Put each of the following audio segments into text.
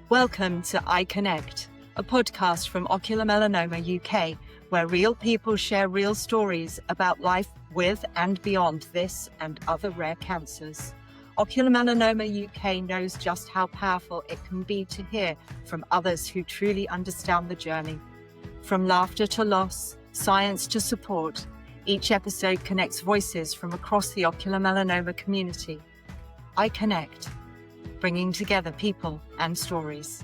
Welcome to EyeConnect, a podcast from Ocular Melanoma UK, where real people share real stories about life with and beyond this and other rare cancers. Ocular Melanoma UK knows just how powerful it can be to hear from others who truly understand the journey. From laughter to loss, science to support, each episode connects voices from across the ocular melanoma community. EyeConnect, bringing together people and stories.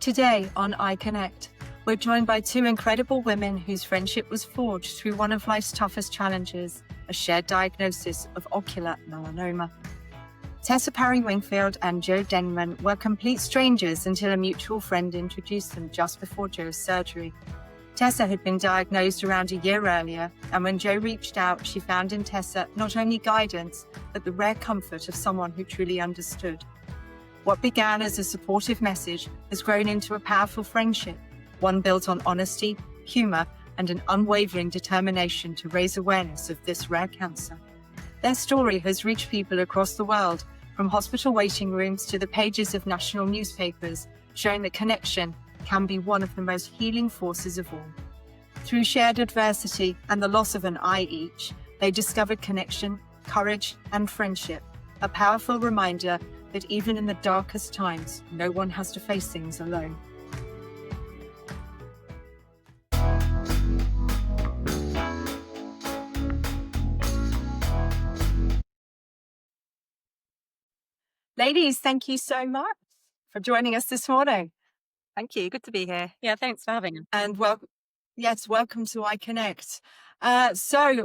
Today on EyeConnect, we're joined by two incredible women whose friendship was forged through one of life's toughest challenges, a shared diagnosis of ocular melanoma. Tessa Parry-Wingfield and Jo Denman were complete strangers until a mutual friend introduced them just before Jo's surgery. Tessa had been diagnosed around a year earlier, and when Jo reached out, she found in Tessa not only guidance, but the rare comfort of someone who truly understood. What began as a supportive message has grown into a powerful friendship, one built on honesty, humour, and an unwavering determination to raise awareness of this rare cancer. Their story has reached people across the world, from hospital waiting rooms to the pages of national newspapers, showing that connection can be one of the most healing forces of all. Through shared adversity and the loss of an eye each, they discovered connection, courage, and friendship, a powerful reminder that even in the darkest times, no one has to face things alone. Ladies, thank you so much for joining us this morning. Thank you. Good to be here. Yeah, thanks for having us. And welcome to EyeConnect.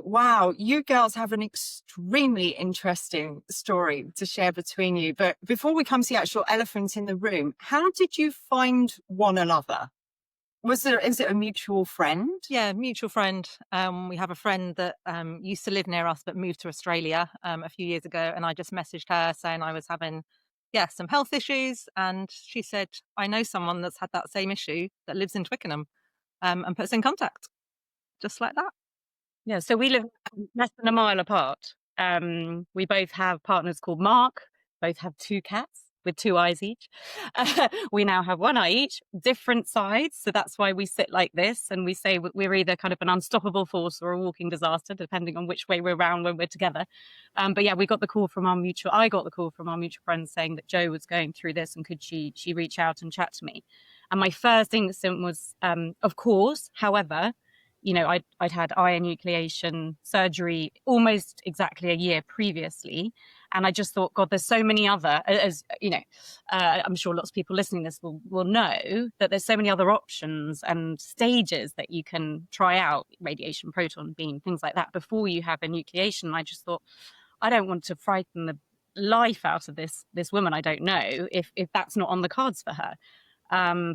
Wow, you girls have an extremely interesting story to share between you. But before we come to the actual elephant in the room, how did you find one another? Is it a mutual friend? Yeah, mutual friend. We have a friend that used to live near us but moved to Australia a few years ago, and I just messaged her saying I was having some health issues, and she said, I know someone that's had that same issue that lives in Twickenham, and put us in contact, just like that. Yeah, so we live less than a mile apart. We both have partners called Mark, both have two cats with two eyes each. We now have one eye each, different sides, so that's why we sit like this, and we say we're either kind of an unstoppable force or a walking disaster, depending on which way we're round when we're together. But yeah, I got the call from our mutual friend saying that Jo was going through this, and could she reach out and chat to me. And my first instinct was, of course. However, you know, I'd had eye enucleation surgery almost exactly a year previously. And I just thought, God, there's so many other, as you know, I'm sure lots of people listening to this will know that there's so many other options and stages that you can try out, radiation, proton beam, things like that, before you have enucleation. And I just thought, I don't want to frighten the life out of this woman I don't know if that's not on the cards for her.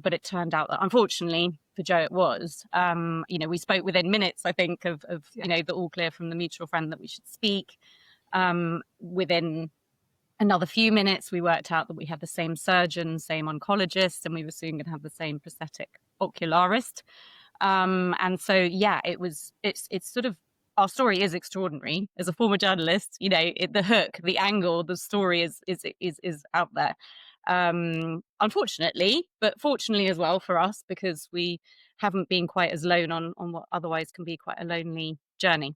But it turned out that, unfortunately, for Jo, it was. We spoke within minutes, I think, of the all clear from the mutual friend that we should speak. Within another few minutes, we worked out that we had the same surgeon, same oncologist, and we were soon going to have the same prosthetic ocularist. And so, yeah, it's sort of, our story is extraordinary. As a former journalist, the hook, the angle, the story is out there. Unfortunately, but fortunately as well for us, because we haven't been quite as lone on what otherwise can be quite a lonely journey.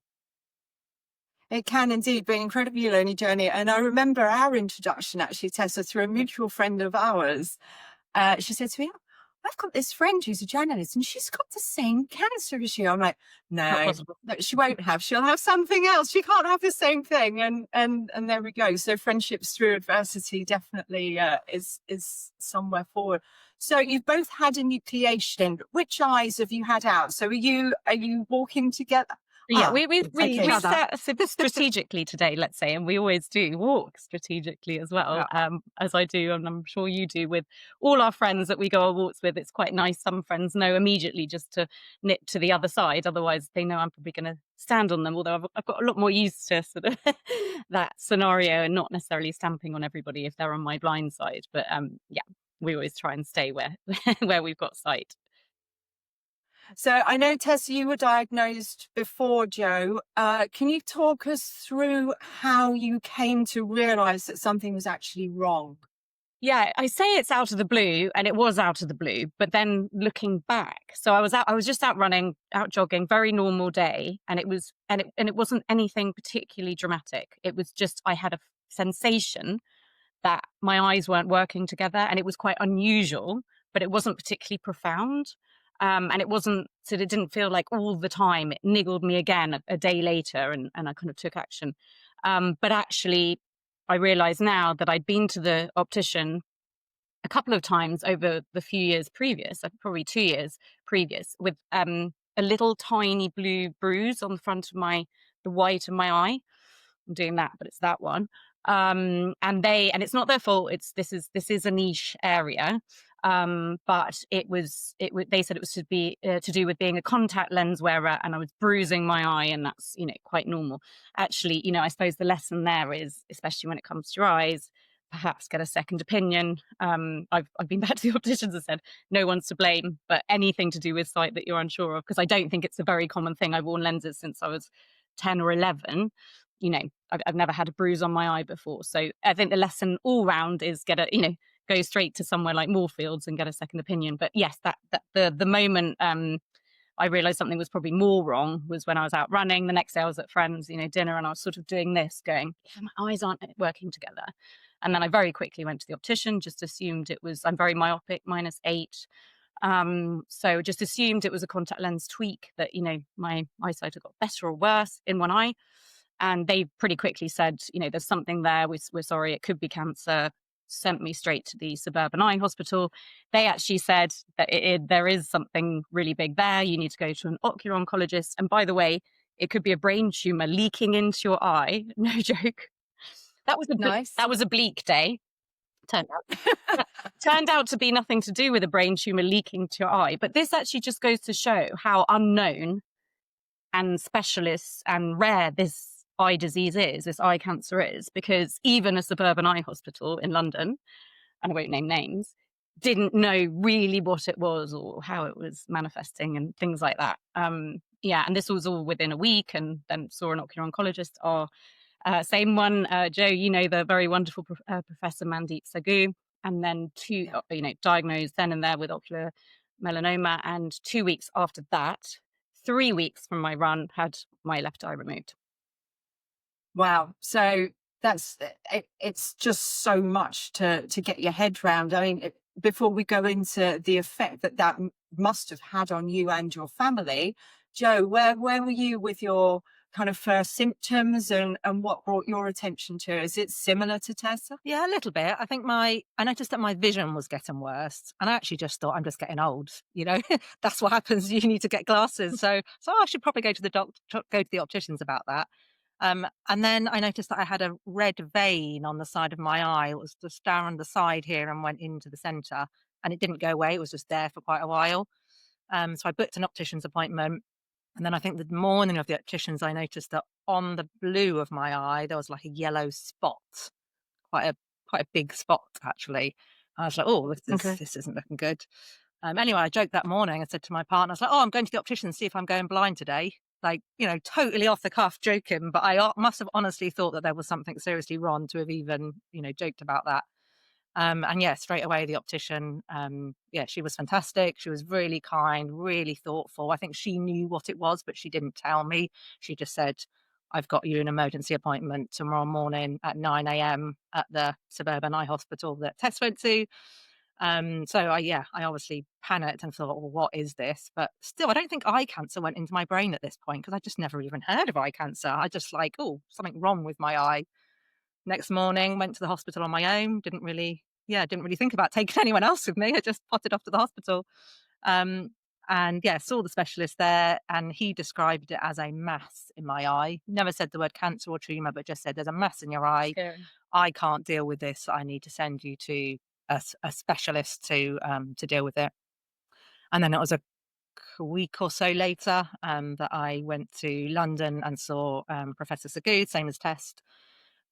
It can indeed be an incredibly lonely journey. And I remember our introduction, actually, Tessa, through a mutual friend of ours. She said to me, I've got this friend who's a journalist and she's got the same cancer as you. I'm like, no, she won't have. She'll have something else. She can't have the same thing. And there we go. So friendships through adversity definitely is somewhere forward. So you've both had enucleation. Which eyes have you had out? So are you walking together? Yeah, we set strategically today, let's say, and we always do walk strategically as well, as I do, and I'm sure you do with all our friends that we go on walks with. It's quite nice. Some friends know immediately just to nip to the other side, otherwise they know I'm probably going to stand on them, although I've got a lot more used to sort of that scenario and not necessarily stamping on everybody if they're on my blind side. But we always try and stay where we've got sight. So I know, Tessa, you were diagnosed before Joe. Can you talk us through how you came to realise that something was actually wrong? Yeah, I say it's out of the blue, and it was out of the blue, but then looking back, so I was just out running, out jogging, very normal day, and it wasn't anything particularly dramatic. It was just I had a sensation that my eyes weren't working together, and it was quite unusual, but it wasn't particularly profound. And it wasn't, so it didn't feel like all the time. It niggled me again a day later, and I kind of took action. But actually, I realize now that I'd been to the optician a couple of times over the few years previous, probably 2 years previous, with a little tiny blue bruise on the front of the white of my eye. I'm doing that, but it's that one. And it's not their fault. This is a niche area. But they said it was to do with being a contact lens wearer, and I was bruising my eye, and that's, quite normal. Actually, I suppose the lesson there is, especially when it comes to your eyes, perhaps get a second opinion. I've been back to the opticians and said no one's to blame, but anything to do with sight that you're unsure of, because I don't think it's a very common thing. I've worn lenses since I was 10 or 11. I've never had a bruise on my eye before. So I think the lesson all round is go straight to somewhere like Moorfields and get a second opinion. But yes, that the moment I realized something was probably more wrong was when I was out running. The next day I was at friends, dinner, and I was sort of doing this, going, yeah, my eyes aren't working together. And then I very quickly went to the optician, just assumed I'm very myopic, -8. So just assumed it was a contact lens tweak, that, my eyesight had got better or worse in one eye. And they pretty quickly said, there's something there. We're sorry, it could be cancer. Sent me straight to the suburban eye hospital. They actually said that there is something really big there. You need to go to an ocular oncologist. And by the way, it could be a brain tumor leaking into your eye. No joke. Nice. That was a bleak day. Turned out to be nothing to do with a brain tumor leaking to your eye. But this actually just goes to show how unknown and specialists and rare this eye disease is, this eye cancer is, because even a suburban eye hospital in London, and I won't name names, didn't know really what it was or how it was manifesting and things like that. Yeah, and this was all within a week, and then saw an ocular oncologist. Same one, Joe, the very wonderful Professor Mandeep Sagu, and then diagnosed then and there with ocular melanoma. And 2 weeks after that, 3 weeks from my run, had my left eye removed. Wow. So it's just so much to get your head round. I mean, before we go into the effect that must have had on you and your family, Joe, where were you with your kind of first symptoms, and what brought your attention to it? Is it similar to Tessa? Yeah, a little bit. I noticed that my vision was getting worse, and I actually just thought, I'm just getting old. That's what happens. You need to get glasses. So I should probably go to the opticians about that. And then I noticed that I had a red vein on the side of my eye. It was just down the side here and went into the centre, and it didn't go away. It was just there for quite a while. So I booked an optician's appointment. And then I think the morning of the opticians, I noticed that on the blue of my eye, there was like a yellow spot, quite a big spot, actually. I was like, oh, Okay. this isn't looking good. Anyway, I joked that morning. I said to my partner, I was like, oh, I'm going to the optician to see if I'm going blind today. Like, totally off the cuff joking, but I must have honestly thought that there was something seriously wrong to have even, joked about that. And yeah, straight away the optician, she was fantastic. She was really kind, really thoughtful. I think she knew what it was, but she didn't tell me. She just said, I've got you an emergency appointment tomorrow morning at 9 a.m. at the suburban eye hospital that Tess went to. So I obviously panicked and thought, well, what is this? But still, I don't think eye cancer went into my brain at this point, because I just never even heard of eye cancer. I just like, oh, something wrong with my eye. Next morning, went to the hospital on my own. Didn't really think about taking anyone else with me. I just potted off to the hospital. And yeah, saw the specialist there, and he described it as a mass in my eye. Never said the word cancer or tumor, but just said there's a mass in your eye. Scary. I can't deal with this. I need to send you to a specialist to deal with it. And then it was a week or so later that I went to London and saw Professor Sagood, same as Tess.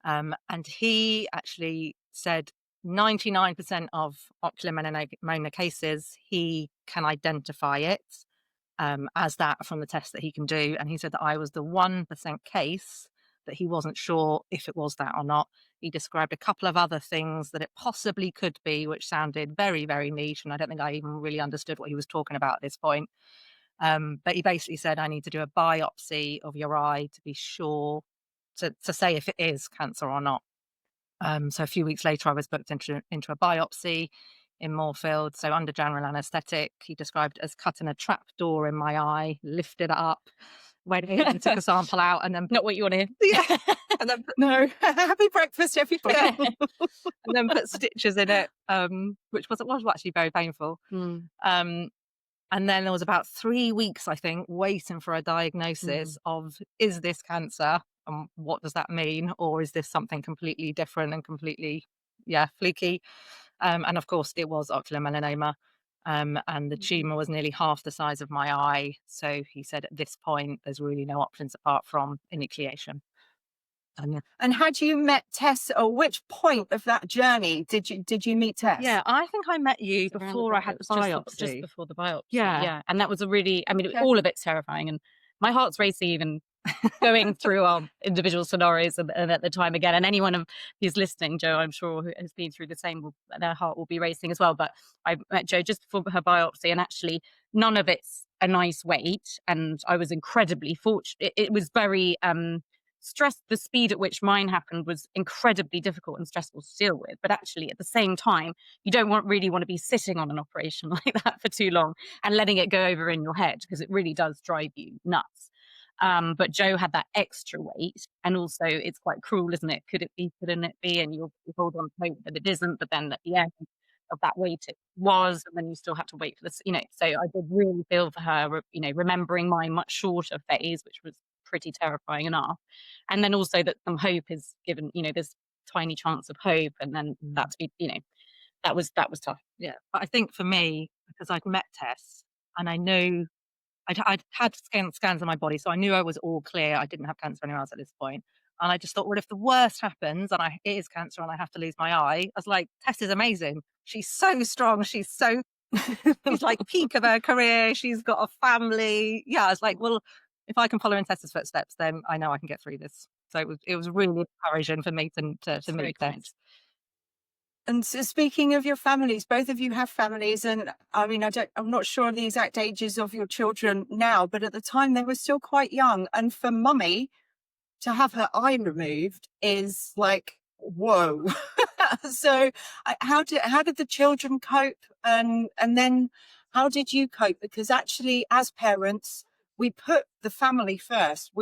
And he actually said 99% of ocular melanoma cases, he can identify it. as that from the test that he can do. And he said that I was the 1% case that he wasn't sure if it was that or not. He described a couple of other things that it possibly could be, which sounded very, very niche. And I don't think I even really understood what he was talking about at this point. But he basically said, I need to do a biopsy of your eye to be sure to say if it is cancer or not. So a few weeks later, I was booked into a biopsy in Moorfield. So under general anaesthetic, he described it as cutting a trap door in my eye, lifted it up, went in and took a sample out, and then Not what you want to hear. yeah, and then No, happy breakfast, everybody. and then put stitches in it, which was actually very painful. And then there was about 3 weeks, I think, waiting for a diagnosis of, is this cancer? And what does that mean? Or is this something completely different and completely, fluky? And of course, it was ocular melanoma. And the tumour was nearly half the size of my eye. So he said at this point, there's really no options apart from enucleation. And had you met Tess, or which point of that journey did you meet Tess? Yeah, I think I met you Around before I had the biopsy. just before the biopsy. Yeah. And that was a really, I mean, Okay. all of it's terrifying. And my heart's racing even going through our individual scenarios and at the time again. And anyone who's listening, Joe, I'm sure, who has been through the same, their heart will be racing as well. But I met Joe just before her biopsy, and actually none of it's a nice wait. And I was incredibly fortunate. It was very stressed. The speed at which mine happened was incredibly difficult and stressful to deal with. But actually, at the same time, you don't really want to be sitting on an operation like that for too long and letting it go over in your head, because it really does drive you nuts. But Joe had that extra weight, and also it's quite cruel, isn't it? Could it be? Couldn't it be? And you hold on to hope that it isn't, but then at the end of that wait it was, and then you still had to wait for this, so I did really feel for her, remembering my much shorter phase, which was pretty terrifying enough, and then also that some hope is given, there's tiny chance of hope, and then that to be, that was tough. Yeah, but I think for me, because I'd met Tess and I knew I'd had scans on my body, so I knew I was all clear. I didn't have cancer anywhere else at this point. And I just thought, well, if the worst happens and it is cancer and I have to lose my eye, I was like, Tess is amazing. She's so strong. She's like peak of her career. She's got a family. Yeah, I was like, well, if I can follow in Tessa's footsteps, then I know I can get through this. So it was really encouraging for me to meet Tess. And so speaking of your families, both of you have families, and I mean, I'm not sure of the exact ages of your children now, but at the time they were still quite young. And for mummy to have her eye removed is like, whoa. So how did the children cope? And then how did you cope? Because actually, as parents, we put the family first.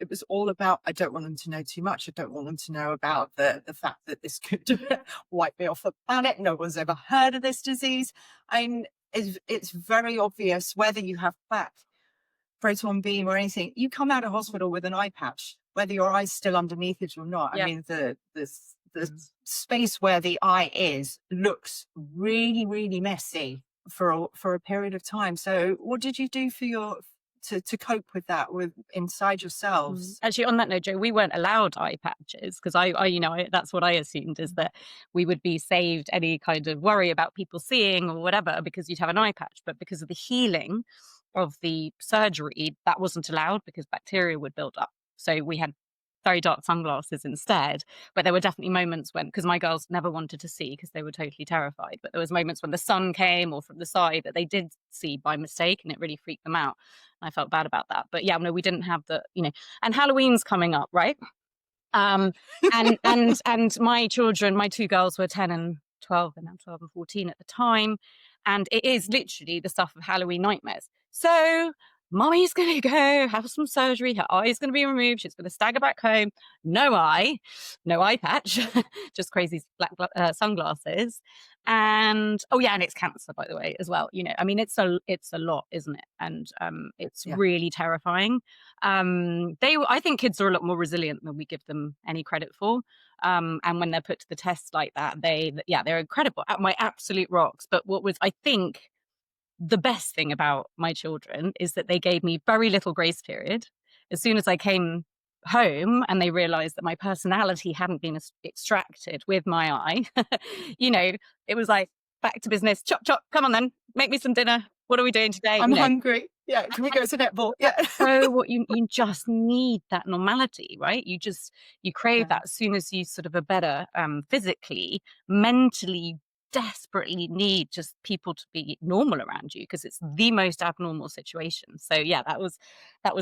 It was all about, I don't want them to know too much. I don't want them to know about the fact that this could wipe me off the planet. No one's ever heard of this disease. It's very obvious whether you have plaque, proton beam or anything. You come out of hospital with an eye patch, whether your eye's still underneath it or not. Yeah. I mean, the space where the eye is looks really, really messy for a period of time. So what did you do for to cope with that inside yourselves? Actually, on that note, Joe, we weren't allowed eye patches because I that's what I assumed, is that we would be saved any kind of worry about people seeing or whatever because you'd have an eye patch. But because of the healing of the surgery, that wasn't allowed because bacteria would build up. So we had very dark sunglasses instead. But there were definitely moments when, because my girls never wanted to see because they were totally terrified, but there was moments when the sun came or from the side that they did see by mistake, and it really freaked them out. And I felt bad about that. But yeah, no, we didn't have and Halloween's coming up, right? And my children, my two girls were 10 and 12, and I'm 12 and 14 at the time. And it is literally the stuff of Halloween nightmares. So Mummy's going to go have some surgery. Her eye's going to be removed. She's going to stagger back home. No eye patch, just crazy black sunglasses. And and it's cancer, by the way, as well. I mean, it's a lot, isn't it? And it's really terrifying. I think kids are a lot more resilient than we give them any credit for. And when they're put to the test like that, they're incredible. My absolute rocks. But what was, I think, the best thing about my children is that they gave me very little grace period. As soon as I came home and they realized that my personality hadn't been extracted with my eye, it was like, back to business. Chop, chop. Come on then. Make me some dinner. What are we doing today? I'm hungry. Yeah. Can we go to netball? Yeah. So what you just need that normality, right? You crave that as soon as you sort of are better physically, mentally, desperately need just people to be normal around you because it's the most abnormal situation. So yeah, that was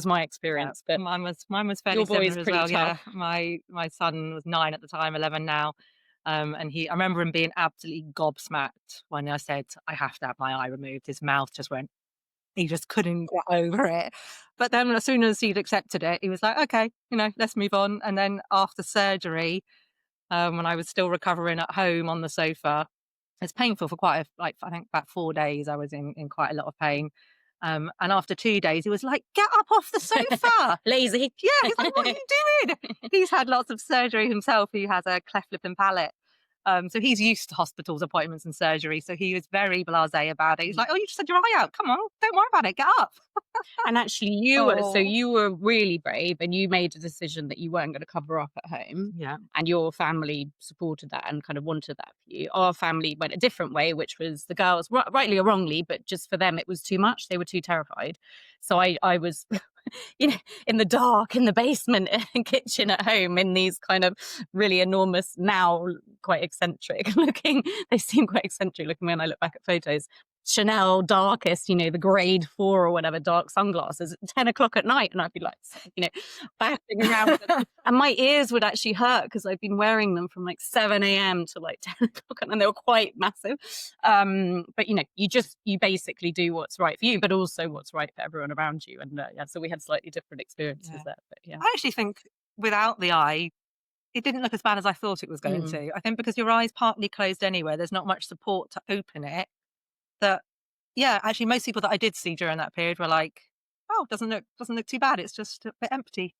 my experience. But mine was fairly your boy's similar as pretty well. Yeah, tough. my son was 9 at the time, 11 now. I remember him being absolutely gobsmacked when I said I have to have my eye removed. His mouth just went. He just couldn't get over it. But then as soon as he'd accepted it, he was like, okay, let's move on. And then after surgery, when I was still recovering at home on the sofa, it's painful for I think about 4 days. I was in quite a lot of pain. And after 2 days, he was like, get up off the sofa. Lazy. Yeah, he's like, what are you doing? He's had lots of surgery himself. He has a cleft lip and palate. So he's used to hospitals, appointments and surgery. So he was very blasé about it. He's like, oh, you just had your eye out. Come on, don't worry about it. Get up. And actually you were really brave and you made a decision that you weren't going to cover up at home. Yeah. And your family supported that and kind of wanted that for you. Our family went a different way, which was the girls, rightly or wrongly, but just for them, it was too much. They were too terrified. So I was, in the dark, in the basement kitchen at home in these kind of really enormous, now quite eccentric looking, they seem quite eccentric looking when I look back at photos. Chanel darkest, the grade 4 or whatever dark sunglasses at 10 o'clock at night. And I'd be like, bashing around. And my ears would actually hurt because I've been wearing them from like 7 a.m. to like 10 o'clock. And they were quite massive. But, you basically do what's right for you, but also what's right for everyone around you. And so we had slightly different experiences there. But yeah. I actually think without the eye, it didn't look as bad as I thought it was going to. I think because your eye's partly closed anyway, there's not much support to open it. That, yeah, actually most people that I did see during that period were like, oh, doesn't look too bad. It's just a bit empty.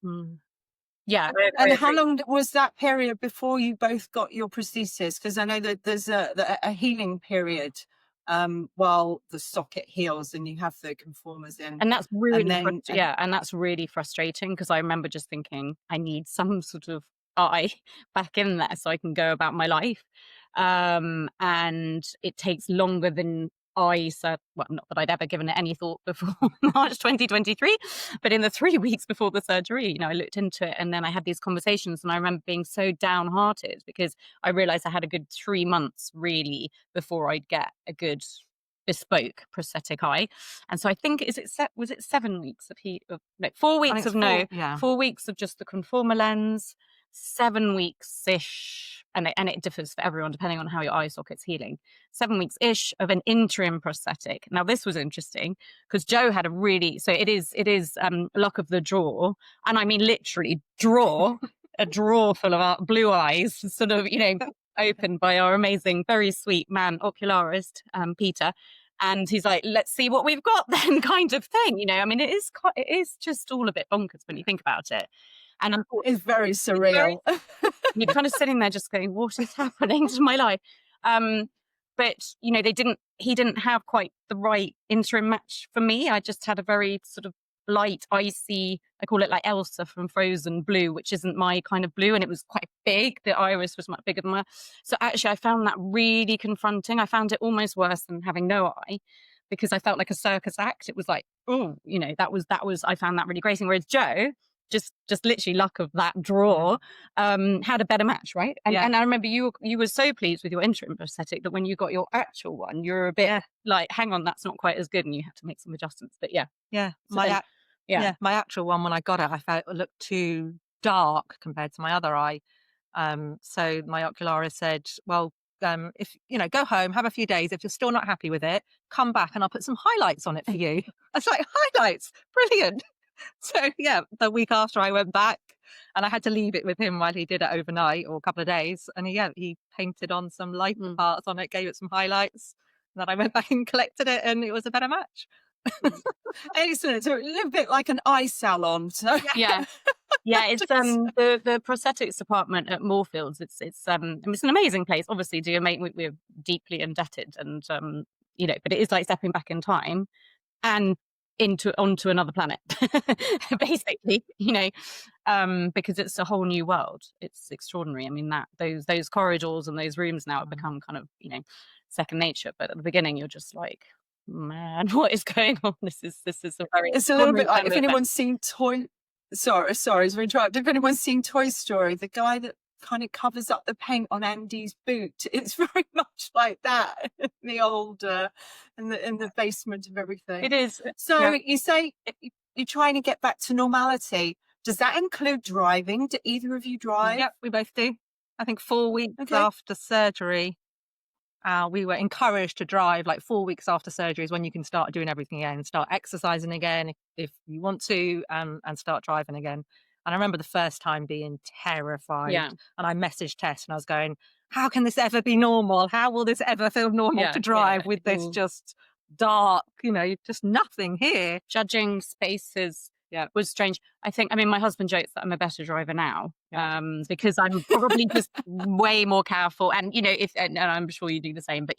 Yeah. And how long was that period before you both got your prosthesis? Because I know that there's a healing period while the socket heals and you have the conformers in. And that's really, and that's really frustrating because I remember just thinking I need some sort of eye back in there so I can go about my life. And it takes longer than not that I'd ever given it any thought before March 2023, but in the 3 weeks before the surgery, I looked into it and then I had these conversations and I remember being so downhearted because I realized I had a good 3 months really before I'd get a good bespoke prosthetic eye. And so I think was it 7 weeks of 4 weeks of 4 weeks of just the conformer lens, 7 weeks-ish, and it differs for everyone depending on how your eye socket's healing. 7 weeks-ish of an interim prosthetic. Now this was interesting because Joe had it is luck of the draw, and I mean literally a drawer full of blue eyes, sort of opened by our amazing, very sweet man ocularist Peter. And he's like, let's see what we've got then, kind of thing. I mean, it is just all a bit bonkers when you think about it. And it's very surreal. You're kind of sitting there just going, what is happening to my life? But, he didn't have quite the right interim match for me. I just had a very sort of light, icy, I call it like Elsa from Frozen blue, which isn't my kind of blue. And it was quite big. The iris was much bigger than mine. So actually I found that really confronting. I found it almost worse than having no eye because I felt like a circus act. It was like, I found that really grating. Whereas Joe, just literally luck of that draw, had a better match, right? And I remember you were so pleased with your interim prosthetic that when you got your actual one, you're a bit like, hang on, that's not quite as good, and you had to make some adjustments. But my actual one, when I got it, I felt it looked too dark compared to my other eye. So my ocularist said, well, if go home, have a few days. If you're still not happy with it, come back and I'll put some highlights on it for you. I was like, highlights, brilliant. So the week after I went back and I had to leave it with him while he did it overnight or a couple of days. And he painted on some light parts on it, gave it some highlights. And then I went back and collected it and it was a better match. Excellent. So a little bit like an eye salon. So. Yeah. It's the prosthetics department at Moorfields. It's an amazing place. Obviously, we're deeply indebted, and but it is like stepping back in time and onto another planet, basically. Because it's a whole new world. It's extraordinary. I mean, those corridors and those rooms now have become kind of second nature. But at the beginning, you're just like, man, what is going on? This is a very It's a little bit like if extraordinary anyone's seen sorry to interrupt. If anyone's seen Toy Story, the guy that kind of covers up the paint on Andy's boot, it's very much like that in the old in the basement of everything. It is. So you say you're trying to get back to normality. Does that include driving? Do either of you drive? Yep, we both do. I think 4 weeks Okay. after surgery, we were encouraged to drive. Like 4 weeks after surgery is when you can start doing everything again, start exercising again if you want to, and start driving again. And I remember the first time being terrified. Yeah. And I messaged Tess and I was going, how can this ever be normal? How will this ever feel normal to drive with this just dark, just nothing here? Judging spaces was strange. I mean, my husband jokes that I'm a better driver now because I'm probably just way more careful. And, and I'm sure you do the same, but,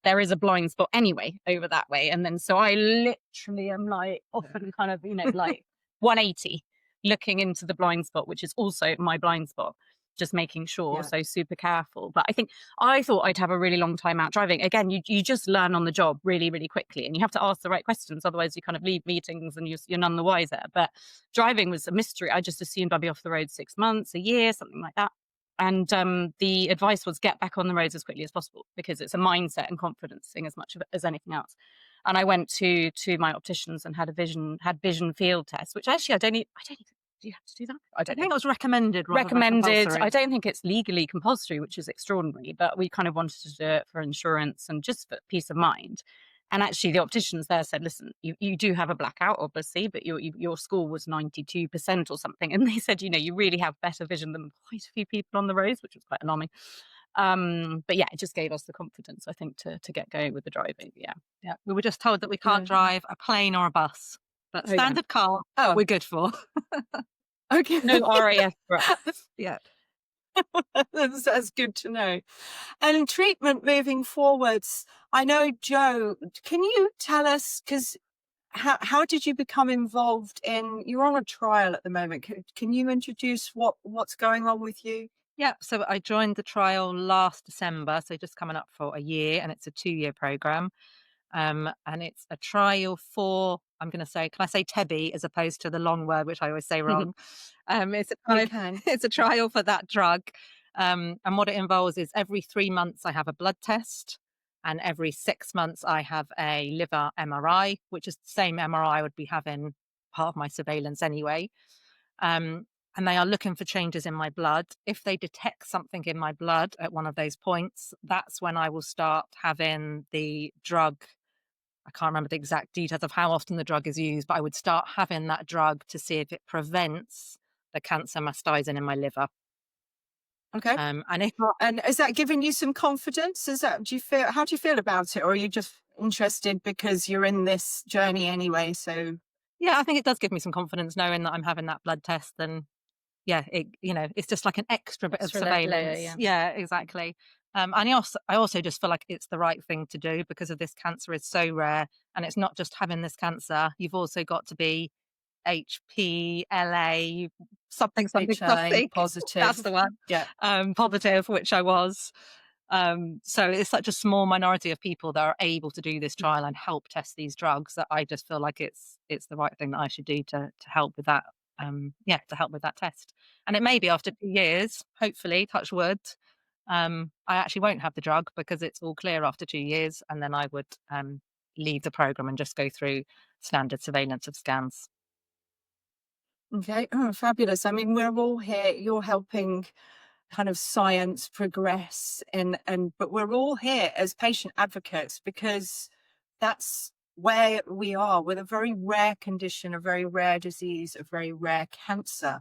there is a blind spot anyway over that way. And then so I literally am like often kind of, like 180 looking into the blind spot, which is also my blind spot. Just making sure, so super careful. But I thought I'd have a really long time out driving. Again, you just learn on the job really, really quickly, and you have to ask the right questions. Otherwise, you kind of leave meetings and you're none the wiser. But driving was a mystery. I just assumed I'd be off the road 6 months, a year, something like that. And the advice was get back on the roads as quickly as possible because it's a mindset and confidence thing as much as anything else. And I went to my opticians and had vision field test, which actually I don't even. Do you have to do that? I don't think it was recommended. I don't think it's legally compulsory, which is extraordinary, but we kind of wanted to do it for insurance and just for peace of mind. And actually the opticians there said, listen, you do have a blackout, obviously, but your score was 92% or something. And they said, you really have better vision than quite a few people on the roads, which was quite alarming. But yeah, it just gave us the confidence, I think, to get going with the driving. Yeah. We were just told that we can't drive a plane or a bus, but standard car, we're good for. Okay. No RAF for us. Yeah. That's good to know. And treatment moving forwards, I know, Jo, can you tell us, because how did you become involved you're on a trial at the moment. Can you introduce what's going on with you? Yeah, so I joined the trial last December, so just coming up for a year, and it's a 2-year program. And it's a trial for, I'm going to say, can I say TEBI as opposed to the long word, which I always say wrong? It's a trial for that drug. And what it involves is every 3 months I have a blood test, and every 6 months I have a liver MRI, which is the same MRI I would be having part of my surveillance anyway. And they are looking for changes in my blood. If they detect something in my blood at one of those points, that's when I will start having the drug. I can't remember the exact details of how often the drug is used, but I would start having that drug to see if it prevents the cancer mastizing in my liver. Okay. And is that giving you some confidence? How do you feel about it? Or are you just interested because you're in this journey anyway? So yeah, I think it does give me some confidence knowing that I'm having that blood test. And yeah, it's just like an extra bit of surveillance. Layer, yeah, exactly. And I also just feel like it's the right thing to do because of this cancer is so rare, and it's not just having this cancer. You've also got to be HPLA something positive. That's the one. Yeah. Positive, which I was. So it's such a small minority of people that are able to do this trial and help test these drugs that I just feel like it's the right thing that I should do to help with that. To help with that test. And it may be after 2 years, hopefully, touch wood, I actually won't have the drug because it's all clear after 2 years, and then I would leave the program and just go through standard surveillance of scans. Okay. Oh, fabulous. I mean, we're all here. You're helping kind of science progress, but we're all here as patient advocates because that's where we are with a very rare condition, a very rare disease, a very rare cancer.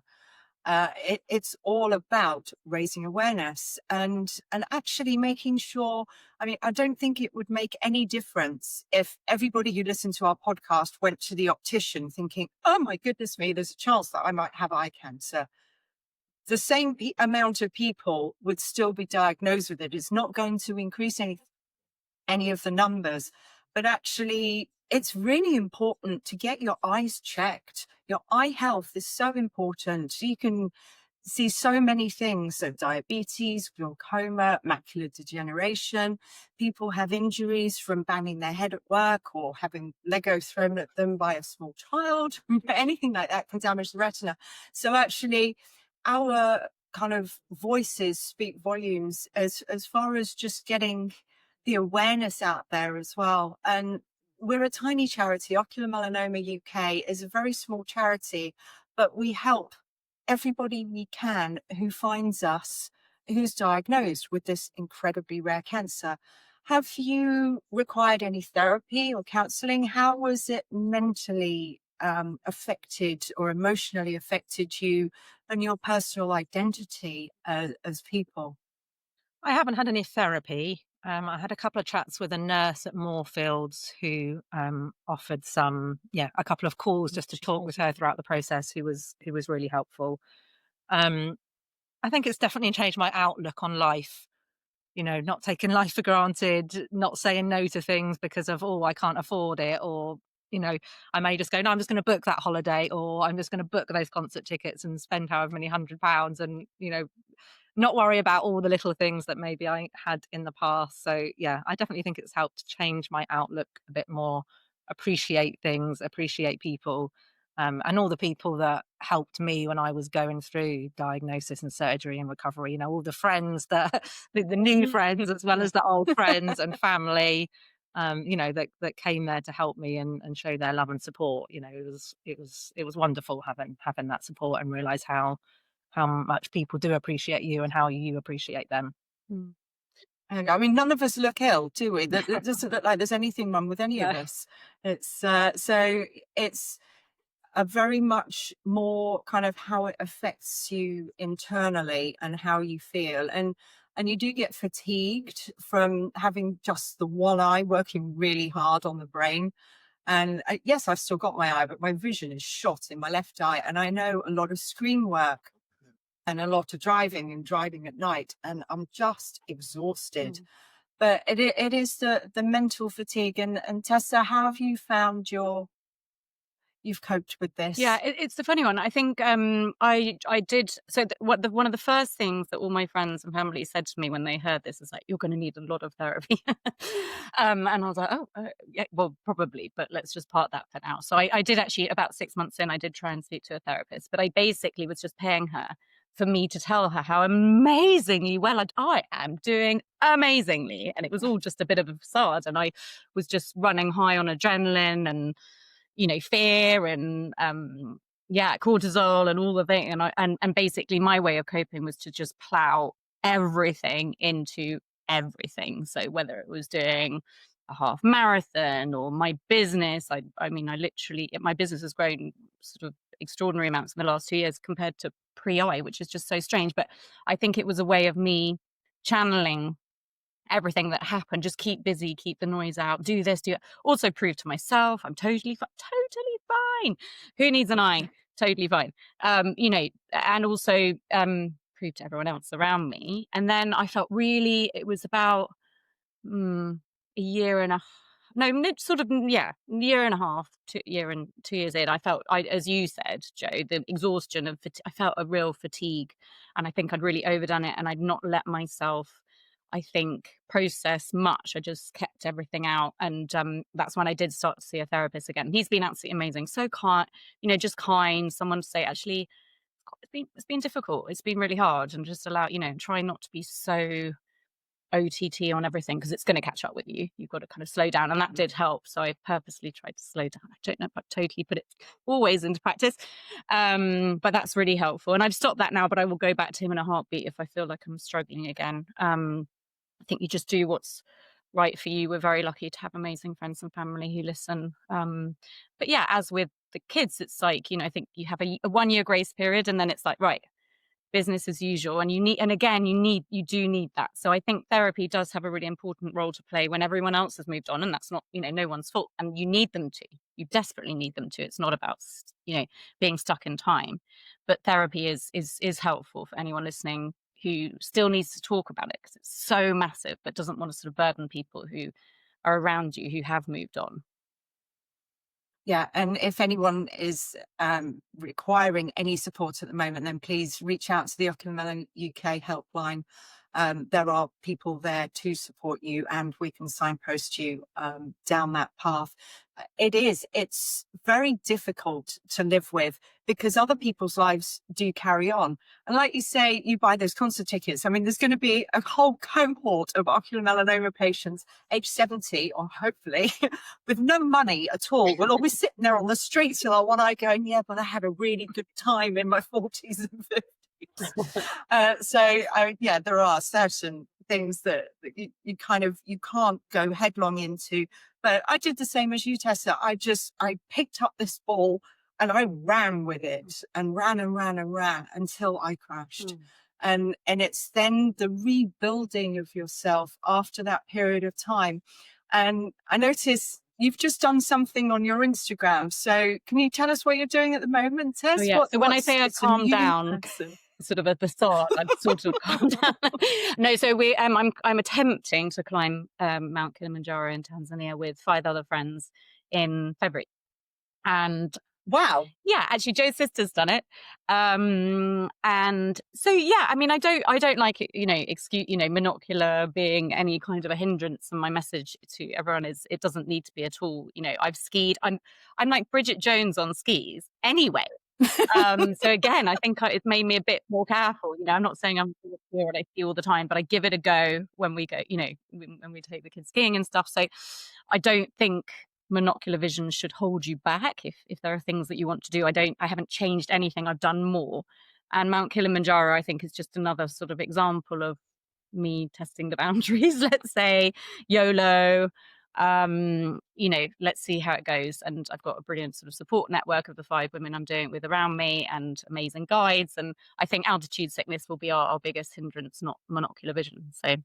It's all about raising awareness and actually making sure. I mean, I don't think it would make any difference if everybody who listened to our podcast went to the optician thinking, oh my goodness me, there's a chance that I might have eye cancer. The same amount of people would still be diagnosed with it. It's not going to increase any of the numbers, but actually it's really important to get your eyes checked. Your eye health is so important. You can see so many things. So diabetes, glaucoma, macular degeneration. People have injuries from banging their head at work or having Lego thrown at them by a small child. Anything like that can damage the retina. So actually, our kind of voices speak volumes as far as just getting the awareness out there as well. And we're a tiny charity. Ocular Melanoma UK is a very small charity, but we help everybody we can who finds us who's diagnosed with this incredibly rare cancer. Have you required any therapy or counseling? How was it mentally affected or emotionally affected you and your personal identity as people? I haven't had any therapy. I had a couple of chats with a nurse at Moorfields who offered a couple of calls just to talk with her throughout the process, who was really helpful. Um, I think it's definitely changed my outlook on life. Not taking life for granted, not saying no to things because of, I can't afford it, or, you know, I may just go, no, I'm just going to book that holiday, or I'm just going to book those concert tickets and spend however many £100 and, not worry about all the little things that maybe I had in the past. So yeah, I definitely think it's helped change my outlook a bit more, appreciate things, appreciate people, and all the people that helped me when I was going through diagnosis and surgery and recovery. All the friends that the new friends as well as the old friends and family, that came there to help me and show their love and support. It was wonderful having that support and realize how much people do appreciate you and how you appreciate them. Mm. And I mean, none of us look ill, do we? That doesn't look like there's anything wrong with any of No. us. So it's a very much more kind of how it affects you internally and how you feel. And you do get fatigued from having just the one eye working really hard on the brain. And yes, I've still got my eye, but my vision is shot in my left eye. And I know a lot of screen work and a lot of driving and driving at night, and I'm just exhausted. But it is the mental fatigue. And Tessa, how have you found you've coped with this? Yeah, it's the funny one. I think I did. So one of the first things that all my friends and family said to me when they heard this is like, "You're going to need a lot of therapy," and I was like, "Oh, yeah, well, probably, but let's just park that for now." So I did actually, about 6 months in, I did try and speak to a therapist, but I basically was just paying her for me to tell her how amazingly well I am doing amazingly, and it was all just a bit of a facade, and I was just running high on adrenaline and fear and cortisol and all the thing. And basically my way of coping was to just plow everything into everything. So whether it was doing a half marathon or my business, I mean, I literally, my business has grown sort of extraordinary amounts in the last 2 years compared to pre-eye, which is just so strange. But I think it was a way of me channeling everything that happened. Just keep busy, keep the noise out, do this, do it. Also prove to myself I'm totally fine. Who needs an eye? Totally fine. And also prove to everyone else around me. And then I felt really, it was about a year and a year and a half, 2 years in, I felt, as you said, Joe, the exhaustion of I felt a real fatigue, and I think I'd really overdone it, and I'd not let myself, I think, process much. I just kept everything out, and that's when I did start to see a therapist again. He's been absolutely amazing, so kind, just kind. Someone to say, actually, it's been difficult. It's been really hard, and just allow, try not to be so OTT on everything, because it's going to catch up with you. You've got to kind of slow down, and that did help. So I purposely tried to slow down. I don't know if I've totally put it always into practice, but that's really helpful. And I've stopped that now, but I will go back to him in a heartbeat if I feel like I'm struggling again. I think you just do what's right for you. We're very lucky to have amazing friends and family who listen. But yeah, as with the kids, it's like, I think you have a 1 year grace period, and then it's like, right, business as usual. And you do need that. So I think therapy does have a really important role to play when everyone else has moved on, and that's not, no one's fault, and you need them to. You desperately need them to. It's not about, being stuck in time, but therapy is helpful for anyone listening who still needs to talk about it, because it's so massive, but doesn't want to sort of burden people who are around you who have moved on. Yeah, and if anyone is requiring any support at the moment, then please reach out to the Ocular Melon UK helpline. There are people there to support you, and we can signpost you down that path. It's very difficult to live with because other people's lives do carry on. And like you say, you buy those concert tickets. I mean, there's going to be a whole cohort of ocular melanoma patients age 70, or hopefully, with no money at all. We'll all be sitting there on the streets with our one eye going, yeah, but I had a really good time in my 40s and 50s. Yeah, there are certain things that you can't go headlong into. But I did the same as you, Tessa. I picked up this ball and I ran with it and ran and ran and ran until I crashed. And it's then the rebuilding of yourself after that period of time. And I notice you've just done something on your Instagram. So can you tell us what you're doing at the moment, Tess? Oh, yeah. So when I say I calm down, sort of at the start, I've sort of calmed down. No, so I'm attempting to climb Mount Kilimanjaro in Tanzania with 5 other friends in February. And wow. Yeah, actually Joe's sister's done it. And so yeah, I mean I don't like it, monocular being any kind of a hindrance, and my message to everyone is it doesn't need to be at all. I've skied. I'm like Bridget Jones on skis anyway. So again, I think it made me a bit more careful. I'm not saying I'm here and I ski all the time, but I give it a go when we go, when we take the kids skiing and stuff. So I don't think monocular vision should hold you back. If there are things that you want to do, I haven't changed anything. I've done more. And Mount Kilimanjaro, I think, is just another sort of example of me testing the boundaries, let's say. YOLO. Let's see how it goes. And I've got a brilliant sort of support network of the 5 women I'm doing it with around me, and amazing guides. And I think altitude sickness will be our biggest hindrance, not monocular vision. So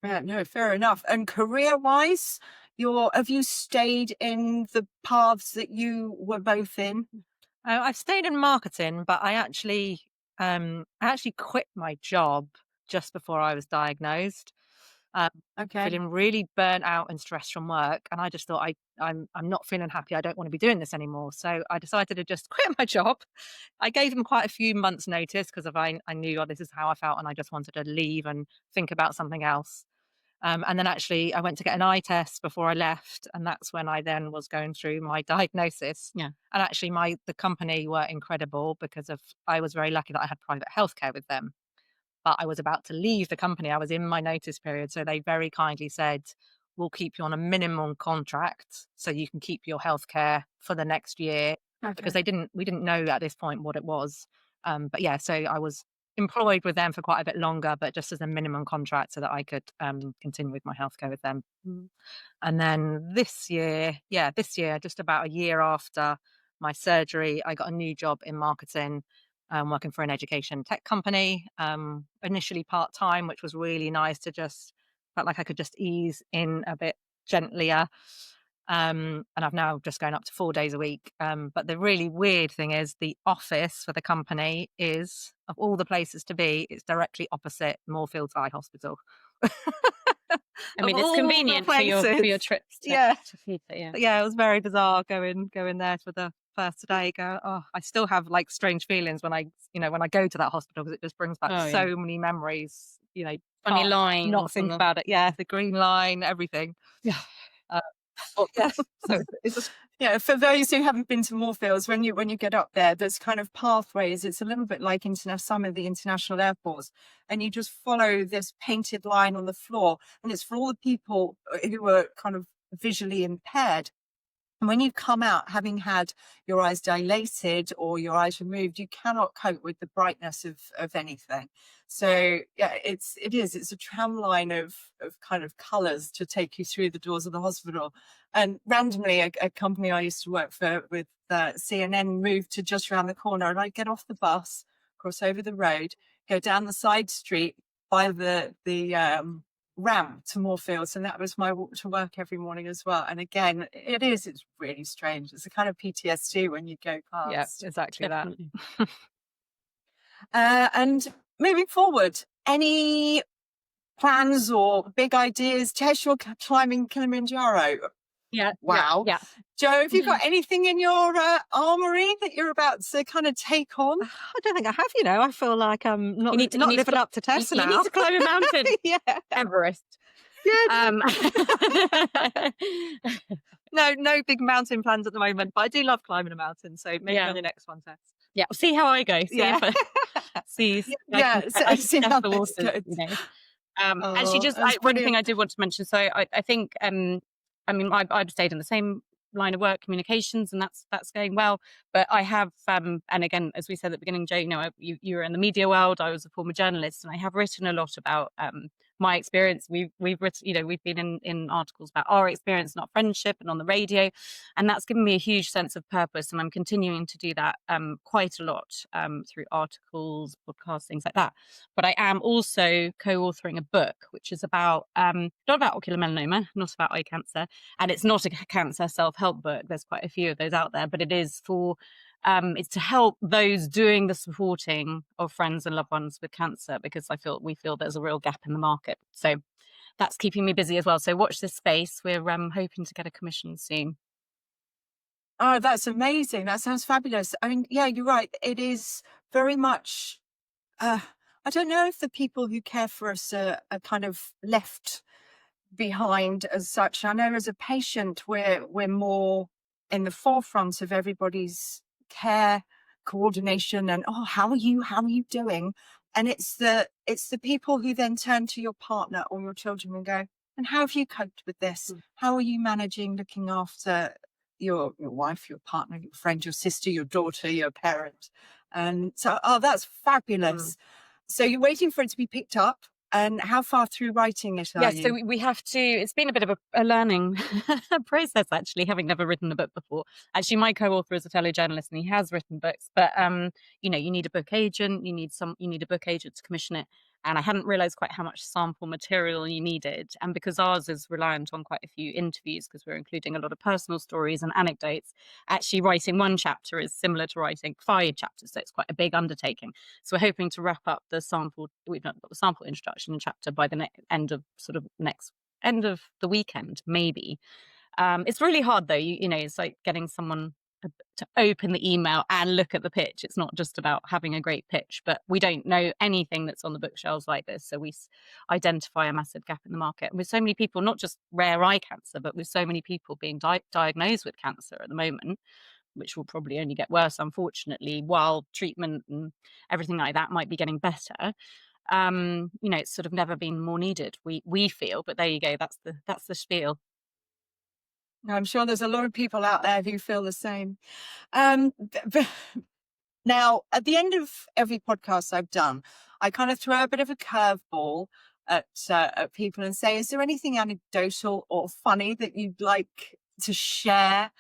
yeah, no, fair enough. And career-wise, have you stayed in the paths that you were both in? I've stayed in marketing, but I actually quit my job just before I was diagnosed. Okay. Feeling really burnt out and stressed from work, and I just thought I'm not feeling happy. I don't want to be doing this anymore. So I decided to just quit my job. I gave them quite a few months' notice because I knew this is how I felt, and I just wanted to leave and think about something else. And then actually I went to get an eye test before I left, and that's when I then was going through my diagnosis. Yeah. And actually the company were incredible because I was very lucky that I had private healthcare with them. But I was about to leave the company. I was in my notice period. So they very kindly said, we'll keep you on a minimum contract so you can keep your healthcare for the next year. Okay. Because we didn't know at this point what it was. But yeah, so I was employed with them for quite a bit longer, but just as a minimum contract so that I could continue with my healthcare with them. And then this year, just about a year after my surgery, I got a new job in marketing, working for an education tech company, initially part-time, which was really nice to just felt like I could just ease in a bit gentlier. And I've now just going up to 4 days a week. But the really weird thing is the office for the company is, of all the places to be, it's directly opposite Moorfields Eye Hospital. I mean, it's convenient for your trips to FIFA, yeah, it was very bizarre going there for the first day. I still have like strange feelings when I go to that hospital, because it just brings back so many memories. Funny lines, not think about it. Yeah, the green line, everything. Yeah. So it's just, for those who haven't been to Moorfields, when you get up there, there's kind of pathways. It's a little bit like some of the international airports, and you just follow this painted line on the floor, and it's for all the people who are kind of visually impaired. And when you come out, having had your eyes dilated or your eyes removed, you cannot cope with the brightness of anything. So yeah, it's a tram line of kind of colours to take you through the doors of the hospital. And randomly, a company I used to work for with CNN moved to just around the corner, and I'd get off the bus, cross over the road, go down the side street by the ramp to Moorfields, and that was my walk to work every morning as well. And again, it's really strange. It's a kind of PTSD when you go past. Yeah, exactly. Definitely. That. And moving forward, any plans or big ideas? Tess, you're climbing Kilimanjaro. Yeah. Wow. Yeah. Jo, have you got anything in your armory that you're about to kind of take on? I don't think I have, I feel like I'm not, You need to- not you need to living up to Tessa You now. need to climb a mountain. Yeah. Everest. Yeah. Um, No big mountain plans at the moment, but I do love climbing a mountain. So maybe Yeah. on your next one, Tess. yeah. See how I go. See Yeah. if see. Yeah, I see can how test the this waters, goes. Actually, just That's one thing brilliant. I did want to mention. So I think, I mean, I've stayed in the same line of work, communications, and that's going well. But I have, and again, as we said at the beginning, Jo, you were in the media world. I was a former journalist, and I have written a lot about my experience. We've written, we've been in articles about our experience and our friendship, and on the radio, and that's given me a huge sense of purpose. And I'm continuing to do that quite a lot through articles, podcasts, things like that. But I am also co-authoring a book, which is about not about ocular melanoma, not about eye cancer, and it's not a cancer self-help book. There's quite a few of those out there, but it is for it's to help those doing the supporting of friends and loved ones with cancer, because we feel there's a real gap in the market. So that's keeping me busy as well. So watch this space. We're hoping to get a commission soon. Oh, that's amazing. That sounds fabulous. I mean, yeah, you're right. It is very much, I don't know if the people who care for us are kind of left behind as such. I know as a patient, we're more in the forefront of everybody's care, coordination, and how are you doing? And it's the people who then turn to your partner or your children and go, and how have you coped with this? How are you managing looking after your wife, your partner, your friend, your sister, your daughter, your parent? And so, that's fabulous. So you're waiting for it to be picked up. And how far through writing it are you? So we have to, it's been a bit of a learning process, actually, having never written a book before. Actually, my co-author is a fellow journalist and he has written books, but you need a book agent, you need a book agent to commission it. And I hadn't realized quite how much sample material you needed. And because ours is reliant on quite a few interviews, because we're including a lot of personal stories and anecdotes, actually writing one chapter is similar to writing 5 chapters. So it's quite a big undertaking. So we're hoping to wrap up we've got the sample introduction chapter by the end of the weekend, maybe. It's really hard though. It's like getting someone to open the email and look at the pitch. It's not just about having a great pitch, but we don't know anything that's on the bookshelves like this. So we identify a massive gap in the market. And with so many people, not just rare eye cancer, but with so many people being diagnosed with cancer at the moment, which will probably only get worse, unfortunately, while treatment and everything like that might be getting better. It's sort of never been more needed. We feel, but there you go. That's the spiel. I'm sure there's a lot of people out there who feel the same. Now, at the end of every podcast I've done, I kind of throw a bit of a curveball at people and say, is there anything anecdotal or funny that you'd like to share,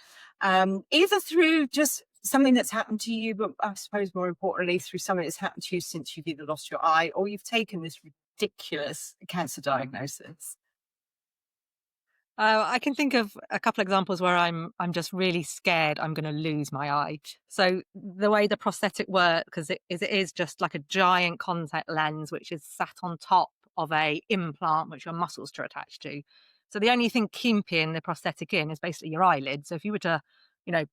either through just something that's happened to you, but I suppose more importantly, through something that's happened to you since you've either lost your eye or you've taken this ridiculous cancer diagnosis? I can think of a couple of examples where I'm just really scared I'm going to lose my eye. So the way the prosthetic works, because it is just like a giant contact lens which is sat on top of a implant which your muscles are attached to. So the only thing keeping the prosthetic in is basically your eyelid. So if you were to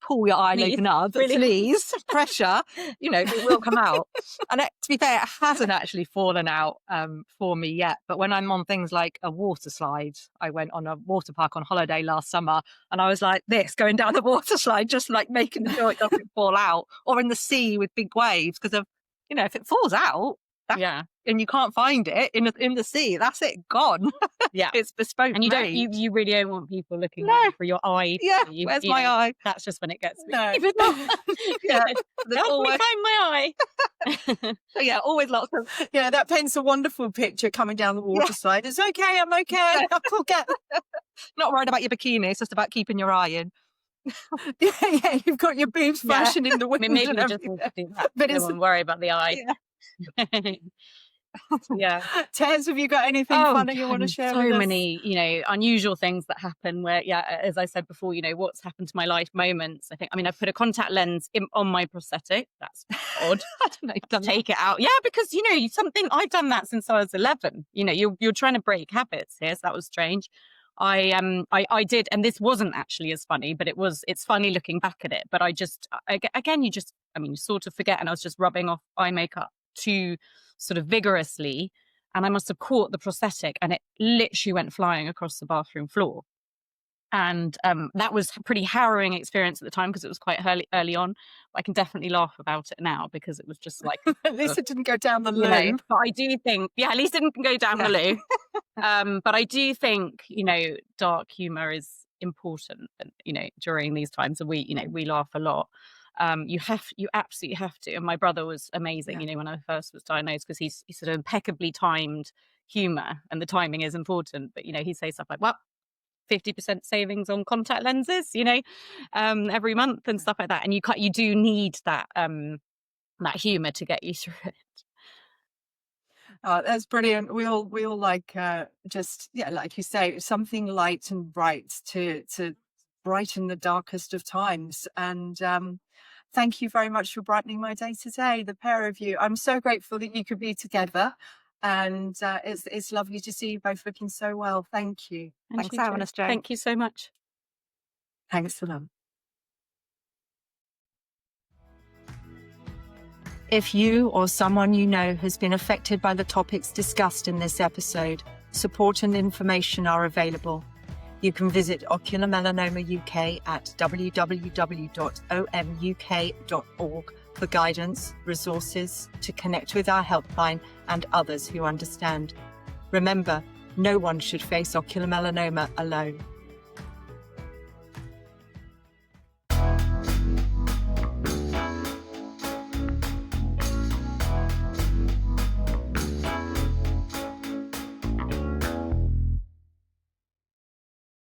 pull your eyelid up, sneeze, pressure, it will come out. And to be fair, it hasn't actually fallen out for me yet. But when I'm on things like a water slide, I went on a water park on holiday last summer and I was like this, going down the water slide, just like making sure it doesn't fall out, or in the sea with big waves, because of, if it falls out, and you can't find it in the sea, that's it, gone. Yeah, it's bespoke. And you really don't want people looking for your eye. Yeah, where's my eye? That's just when it gets no. Yeah, help me find my eye. So yeah, always lots of that paints a wonderful picture coming down the water slide. It's okay, I'm okay. I'll get. Not worried about your bikini. It's just about keeping your eye in. Yeah, you've got your boobs flashing in the wind. Maybe we just need to do that. But don't worry about the eye. Yeah. Tess, have you got anything funny you want to share with us? So many, unusual things that happen where, as I said before, what's happened to my life moments. I put a contact lens on my prosthetic. That's odd. I don't know. Take it out. Yeah, because, I've done that since I was 11. You're trying to break habits here. So that was strange. I did, and this wasn't actually as funny, but it's funny looking back at it. But again, you sort of forget, and I was just rubbing off eye makeup too sort of vigorously, and I must have caught the prosthetic, and it literally went flying across the bathroom floor. And that was a pretty harrowing experience at the time because it was quite early on. I can definitely laugh about it now because it was just like At least it didn't go down the loo. But I do think, at least it didn't go down the loo. But I do think, dark humor is important, during these times, and we laugh a lot. You absolutely have to. And my brother was amazing, when I first was diagnosed, because he's sort of impeccably timed humor, and the timing is important. But he'd say stuff like, well, 50% savings on contact lenses, every month and stuff like that. And you do need that humor to get you through it. Oh, that's brilliant. We all like like you say, something light and bright to brighten the darkest of times. And thank you very much for brightening my day today, the pair of you. I'm so grateful that you could be together. And it's lovely to see you both looking so well. Thank you. Thanks for having us, Jo. Thank you so much. Thanks a lot. If you or someone you know has been affected by the topics discussed in this episode, support and information are available. You can visit Ocular Melanoma UK at www.omuk.org for guidance, resources, to connect with our helpline and others who understand. Remember, no one should face ocular melanoma alone.